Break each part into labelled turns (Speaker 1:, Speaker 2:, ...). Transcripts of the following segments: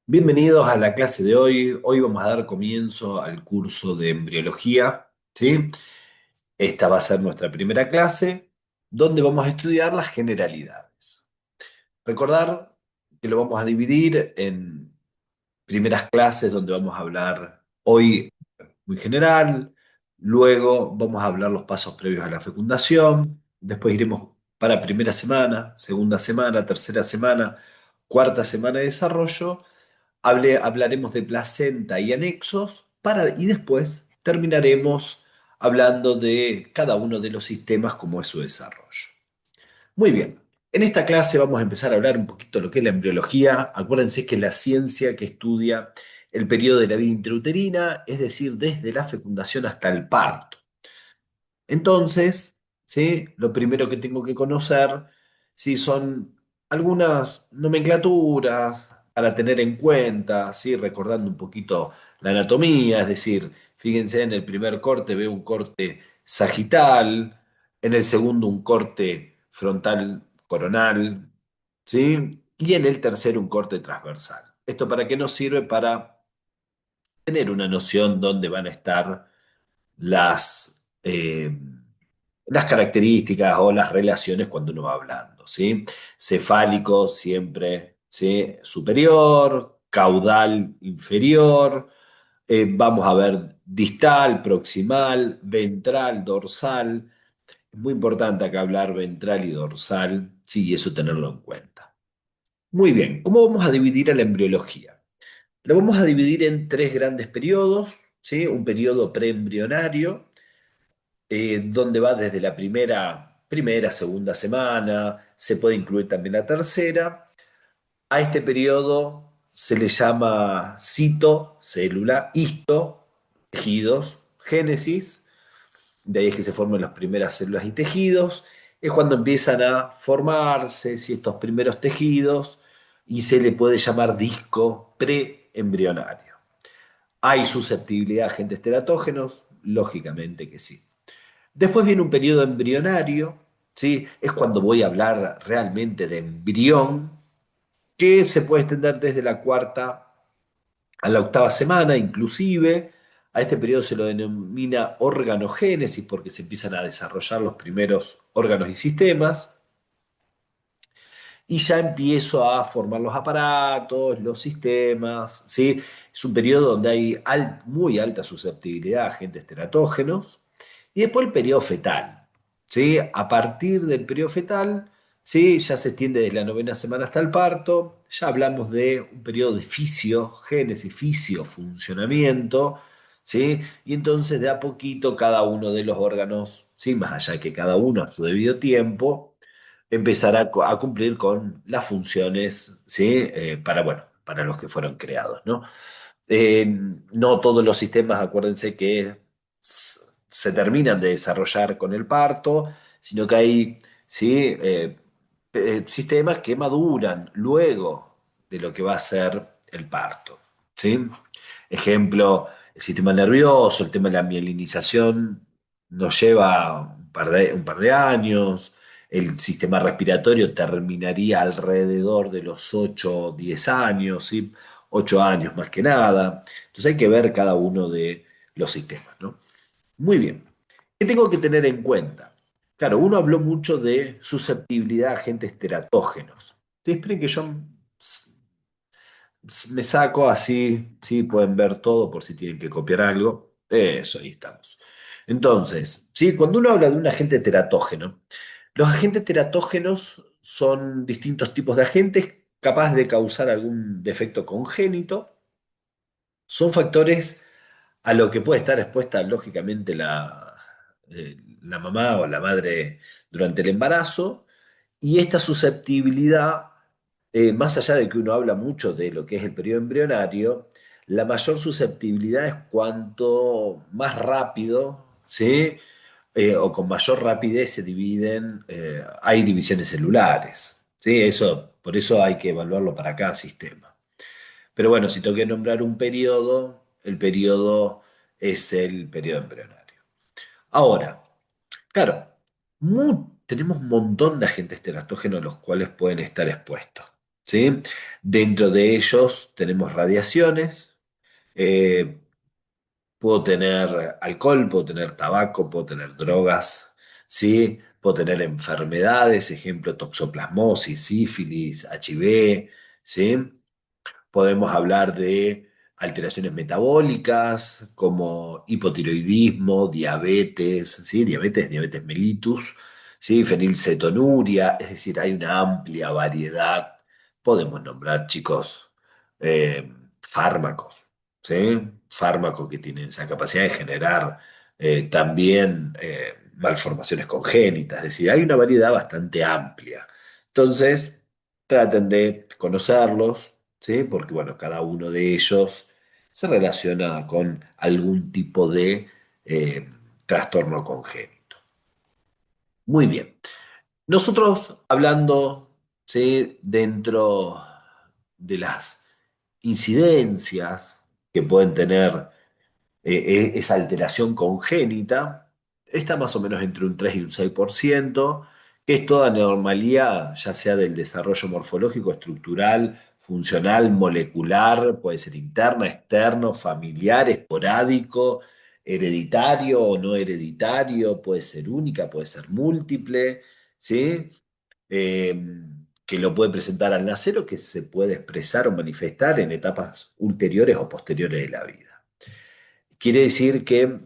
Speaker 1: Bienvenidos a la clase de hoy. Hoy vamos a dar comienzo al curso de embriología, ¿sí? Esta va a ser nuestra primera clase, donde vamos a estudiar las generalidades. Recordar que lo vamos a dividir en primeras clases, donde vamos a hablar hoy muy general, luego vamos a hablar los pasos previos a la fecundación, después iremos para primera semana, segunda semana, tercera semana, cuarta semana de desarrollo. Hablaremos de placenta y anexos y después terminaremos hablando de cada uno de los sistemas como es su desarrollo. Muy bien, en esta clase vamos a empezar a hablar un poquito de lo que es la embriología. Acuérdense que es la ciencia que estudia el periodo de la vida intrauterina, es decir, desde la fecundación hasta el parto. Entonces, ¿sí? Lo primero que tengo que conocer, ¿sí? Son algunas nomenclaturas para tener en cuenta, ¿sí? Recordando un poquito la anatomía, es decir, fíjense, en el primer corte veo un corte sagital, en el segundo un corte frontal coronal, ¿sí? Y en el tercero un corte transversal. ¿Esto para qué nos sirve? Para tener una noción dónde van a estar las características o las relaciones cuando uno va hablando, ¿sí? Cefálico siempre, ¿sí? Superior, caudal inferior, vamos a ver distal, proximal, ventral, dorsal. Es muy importante acá hablar ventral y dorsal, sí, y eso tenerlo en cuenta. Muy bien, ¿cómo vamos a dividir a la embriología? Lo vamos a dividir en tres grandes periodos, ¿sí? Un periodo preembrionario, donde va desde la primera, segunda semana, se puede incluir también la tercera. A este periodo se le llama cito, célula, histo, tejidos, génesis, de ahí es que se forman las primeras células y tejidos, es cuando empiezan a formarse si estos primeros tejidos y se le puede llamar disco preembrionario. ¿Hay susceptibilidad a agentes teratógenos? Lógicamente que sí. Después viene un periodo embrionario, ¿sí? Es cuando voy a hablar realmente de embrión, que se puede extender desde la cuarta a la octava semana, inclusive. A este periodo se lo denomina organogénesis porque se empiezan a desarrollar los primeros órganos y sistemas. Y ya empiezo a formar los aparatos, los sistemas, ¿sí? Es un periodo donde hay muy alta susceptibilidad a agentes teratógenos. Y después el periodo fetal, ¿sí? A partir del periodo fetal, ¿sí? Ya se extiende desde la novena semana hasta el parto. Ya hablamos de un periodo de fisiogénesis, fisiofuncionamiento, ¿sí? Y entonces de a poquito cada uno de los órganos, ¿sí? Más allá de que cada uno a su debido tiempo empezar a cumplir con las funciones, ¿sí? Bueno, para los que fueron creados, ¿no? No todos los sistemas, acuérdense que se terminan de desarrollar con el parto, sino que hay, ¿sí? Sistemas que maduran luego de lo que va a ser el parto, ¿sí? Ejemplo, el sistema nervioso, el tema de la mielinización nos lleva un par de años. El sistema respiratorio terminaría alrededor de los 8 o 10 años, ¿sí? 8 años más que nada. Entonces hay que ver cada uno de los sistemas, ¿no? Muy bien. ¿Qué tengo que tener en cuenta? Claro, uno habló mucho de susceptibilidad a agentes teratógenos. ¿Sí? Esperen que yo me saco así, sí, pueden ver todo por si tienen que copiar algo. Eso, ahí estamos. Entonces, sí, cuando uno habla de un agente teratógeno, los agentes teratógenos son distintos tipos de agentes capaces de causar algún defecto congénito. Son factores a lo que puede estar expuesta lógicamente la mamá o la madre durante el embarazo. Y esta susceptibilidad, más allá de que uno habla mucho de lo que es el periodo embrionario, la mayor susceptibilidad es cuanto más rápido, ¿sí? O con mayor rapidez se dividen, hay divisiones celulares, ¿sí? Por eso hay que evaluarlo para cada sistema. Pero bueno, si tengo que nombrar un periodo, el periodo es el periodo embrionario. Ahora, claro, tenemos un montón de agentes teratógenos los cuales pueden estar expuestos. ¿sí? Dentro de ellos tenemos radiaciones, eh, puedo tener alcohol, puedo tener tabaco, puedo tener drogas, ¿sí? Puedo tener enfermedades, ejemplo, toxoplasmosis, sífilis, HIV, ¿sí? Podemos hablar de alteraciones metabólicas como hipotiroidismo, diabetes, ¿sí? Diabetes mellitus, ¿sí? Fenilcetonuria, es decir, hay una amplia variedad. Podemos nombrar, chicos, fármacos, ¿sí? Fármacos que tienen esa capacidad de generar también malformaciones congénitas, es decir, hay una variedad bastante amplia. Entonces, traten de conocerlos, ¿sí? Porque, bueno, cada uno de ellos se relaciona con algún tipo de eh, trastorno congénito. Muy bien. Nosotros hablando, ¿sí? Dentro de las incidencias que pueden tener esa alteración congénita está más o menos entre un 3 y un 6%, que es toda anormalía, ya sea del desarrollo morfológico, estructural, funcional, molecular, puede ser interna, externo, familiar, esporádico, hereditario o no hereditario, puede ser única, puede ser múltiple, ¿sí? Eh, que lo puede presentar al nacer o que se puede expresar o manifestar en etapas ulteriores o posteriores de la vida. Quiere decir que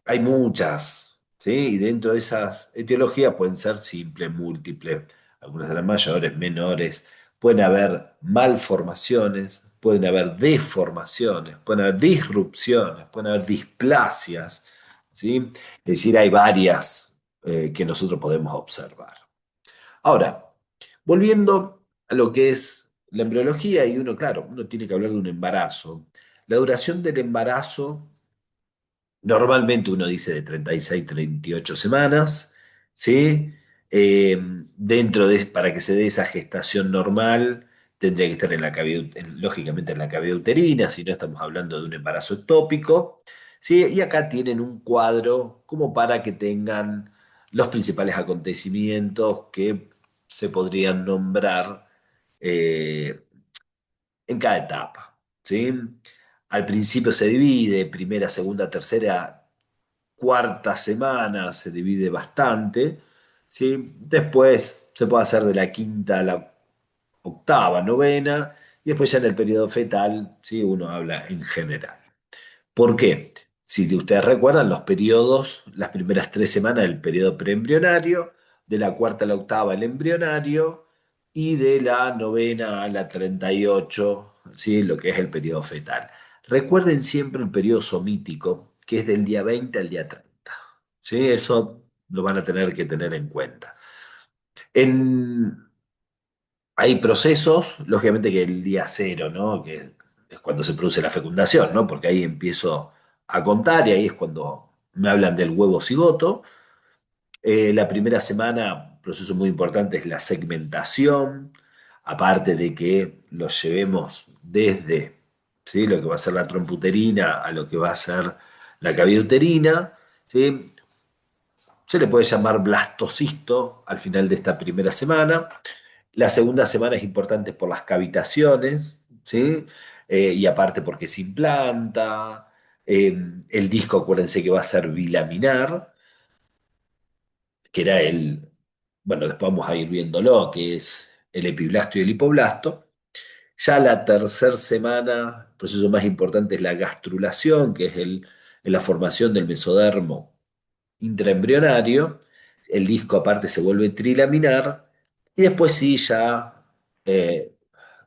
Speaker 1: hay muchas, ¿sí? Y dentro de esas etiologías pueden ser simples, múltiples, algunas de las mayores, menores, pueden haber malformaciones, pueden haber deformaciones, pueden haber disrupciones, pueden haber displasias, ¿sí? Es decir, hay varias que nosotros podemos observar. Ahora, volviendo a lo que es la embriología, y uno, claro, uno tiene que hablar de un embarazo. La duración del embarazo normalmente uno dice de 36, 38 semanas, ¿sí? Eh, para que se dé esa gestación normal, tendría que estar en la cavidad, lógicamente en la cavidad uterina, si no estamos hablando de un embarazo ectópico, ¿sí? Y acá tienen un cuadro como para que tengan los principales acontecimientos que se podrían nombrar eh, en cada etapa, ¿sí? Al principio se divide, primera, segunda, tercera, cuarta semana se divide bastante, ¿sí? Después se puede hacer de la quinta a la octava, novena, y después ya en el periodo fetal, ¿sí? Uno habla en general. ¿Por qué? Si ustedes recuerdan, los periodos, las primeras 3 semanas del periodo preembrionario, de la cuarta a la octava el embrionario, y de la novena a la 38, ¿sí? Lo que es el periodo fetal. Recuerden siempre el periodo somítico, que es del día 20 al día 30. ¿Sí? Eso lo van a tener que tener en cuenta. En, hay procesos, lógicamente que el día cero, ¿no? Que es cuando se produce la fecundación, ¿no? Porque ahí empiezo a contar y ahí es cuando me hablan del huevo cigoto. La primera semana, proceso muy importante es la segmentación, aparte de que lo llevemos desde, ¿sí? Lo que va a ser la trompa uterina a lo que va a ser la cavidad uterina, ¿sí? Se le puede llamar blastocisto al final de esta primera semana. La segunda semana es importante por las cavitaciones, ¿sí? Y aparte porque se implanta. El disco, acuérdense que va a ser bilaminar, que era bueno, después vamos a ir viéndolo, que es el epiblasto y el hipoblasto. Ya la tercera semana, el proceso más importante es la gastrulación, que es la formación del mesodermo intraembrionario, el disco aparte se vuelve trilaminar y después sí ya eh,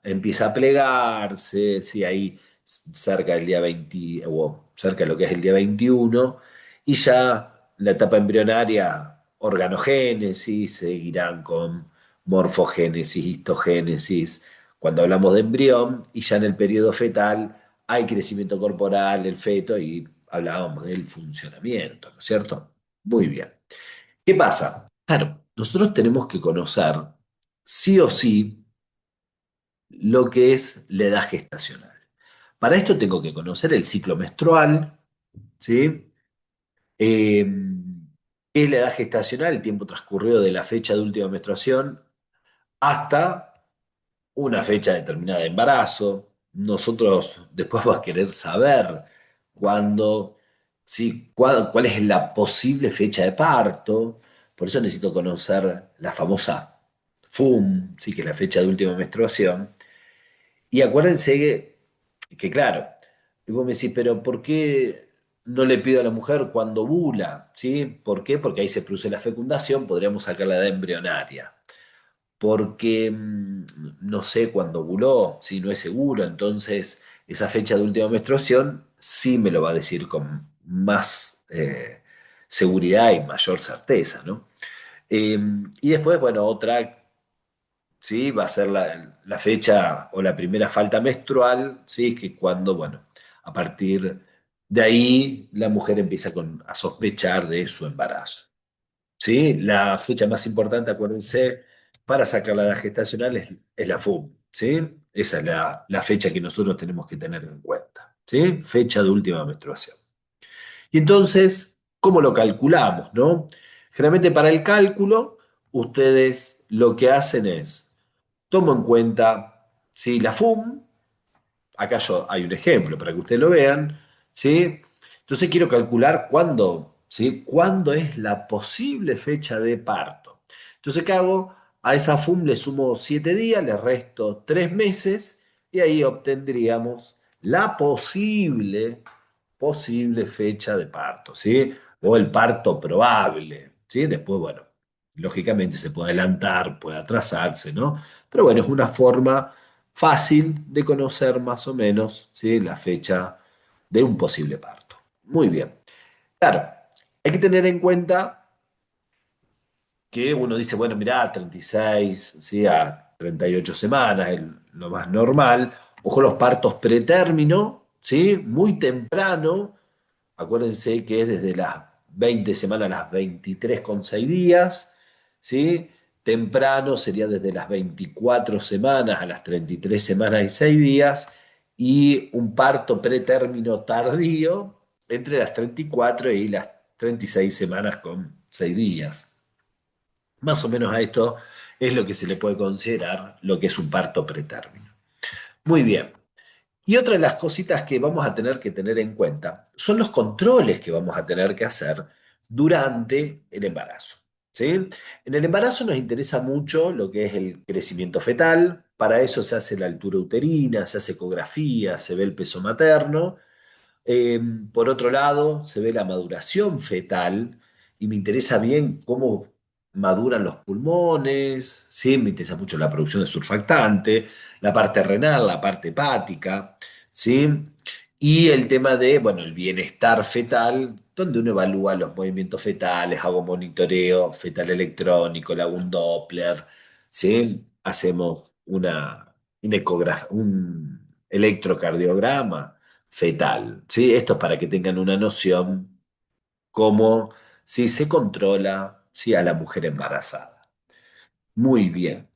Speaker 1: empieza a plegarse, sí, ahí cerca del día 20 o cerca de lo que es el día 21 y ya la etapa embrionaria, organogénesis, seguirán con morfogénesis, histogénesis, cuando hablamos de embrión y ya en el periodo fetal hay crecimiento corporal, el feto y hablábamos del funcionamiento, ¿no es cierto? Muy bien. ¿Qué pasa? Claro, nosotros tenemos que conocer sí o sí lo que es la edad gestacional. Para esto tengo que conocer el ciclo menstrual, ¿sí? Eh, ¿Qué es la edad gestacional? El tiempo transcurrido de la fecha de última menstruación hasta una fecha determinada de embarazo. Nosotros después vamos a querer saber cuándo, ¿sí? Cuál es la posible fecha de parto. Por eso necesito conocer la famosa FUM, ¿sí? Que es la fecha de última menstruación. Y acuérdense que, claro, y vos me decís, pero ¿por qué no le pido a la mujer cuando ovula? ¿Sí? ¿Por qué? Porque ahí se produce la fecundación, podríamos sacar la edad embrionaria. Porque no sé cuándo ovuló, si no es seguro, entonces esa fecha de última menstruación sí me lo va a decir con más seguridad y mayor certeza, ¿no? Eh, y después, bueno, otra, ¿sí? Va a ser la fecha o la primera falta menstrual, ¿sí? Que cuando, bueno, a partir de ahí la mujer empieza a sospechar de su embarazo. ¿Sí? La fecha más importante, acuérdense, para sacar la edad gestacional es la FUB, ¿sí? Esa es la fecha que nosotros tenemos que tener en cuenta, ¿sí? Fecha de última menstruación. Y entonces, ¿cómo lo calculamos, no? Generalmente para el cálculo, ustedes lo que hacen es, tomo en cuenta, ¿sí? La FUM, acá yo hay un ejemplo para que ustedes lo vean, ¿sí? Entonces quiero calcular cuándo, ¿sí? ¿Cuándo es la posible fecha de parto? Entonces, ¿qué hago? A esa FUM le sumo 7 días, le resto 3 meses y ahí obtendríamos la posible fecha de parto, ¿sí? O el parto probable, ¿sí? Después, bueno, lógicamente se puede adelantar, puede atrasarse, ¿no? Pero bueno, es una forma fácil de conocer más o menos, ¿sí? La fecha de un posible parto. Muy bien. Claro, hay que tener en cuenta que uno dice, bueno, mirá, 36, ¿sí? A 38 semanas, es lo más normal. Ojo, los partos pretérmino, ¿sí? Muy temprano. Acuérdense que es desde las 20 semanas a las 23,6 días, ¿sí? Temprano sería desde las 24 semanas a las 33 semanas y 6 días. Y un parto pretérmino tardío entre las 34 y las 36 semanas con 6 días. Más o menos a esto es lo que se le puede considerar lo que es un parto pretérmino. Muy bien. Y otra de las cositas que vamos a tener que tener en cuenta son los controles que vamos a tener que hacer durante el embarazo. ¿Sí? En el embarazo nos interesa mucho lo que es el crecimiento fetal, para eso se hace la altura uterina, se hace ecografía, se ve el peso materno. Por otro lado, se ve la maduración fetal y me interesa bien cómo maduran los pulmones, ¿sí? Me interesa mucho la producción de surfactante, la parte renal, la parte hepática, ¿sí? Y el tema de, bueno, el bienestar fetal, donde uno evalúa los movimientos fetales, hago monitoreo fetal electrónico, le hago un Doppler, ¿sí? Hacemos un electrocardiograma fetal, ¿sí? Esto es para que tengan una noción cómo si se controla, ¿sí? A la mujer embarazada. Muy bien.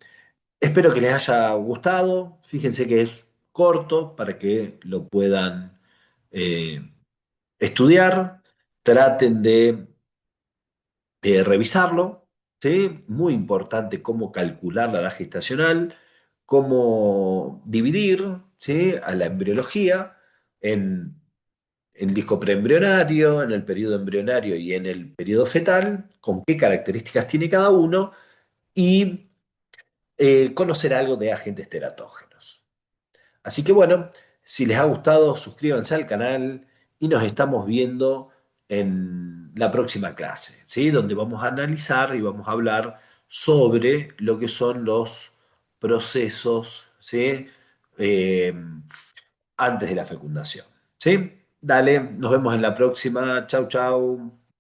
Speaker 1: Espero que les haya gustado. Fíjense que es corto para que lo puedan eh, estudiar. Traten de revisarlo, ¿sí? Muy importante cómo calcular la edad gestacional, cómo dividir, ¿sí? A la embriología en el disco preembrionario, en el periodo embrionario y en el periodo fetal, con qué características tiene cada uno y conocer algo de agentes teratógenos. Así que bueno, si les ha gustado, suscríbanse al canal y nos estamos viendo en la próxima clase, ¿sí? Donde vamos a analizar y vamos a hablar sobre lo que son los procesos, ¿sí? Eh, antes de la fecundación. ¿Sí? Dale, nos vemos en la próxima. Chau, chau.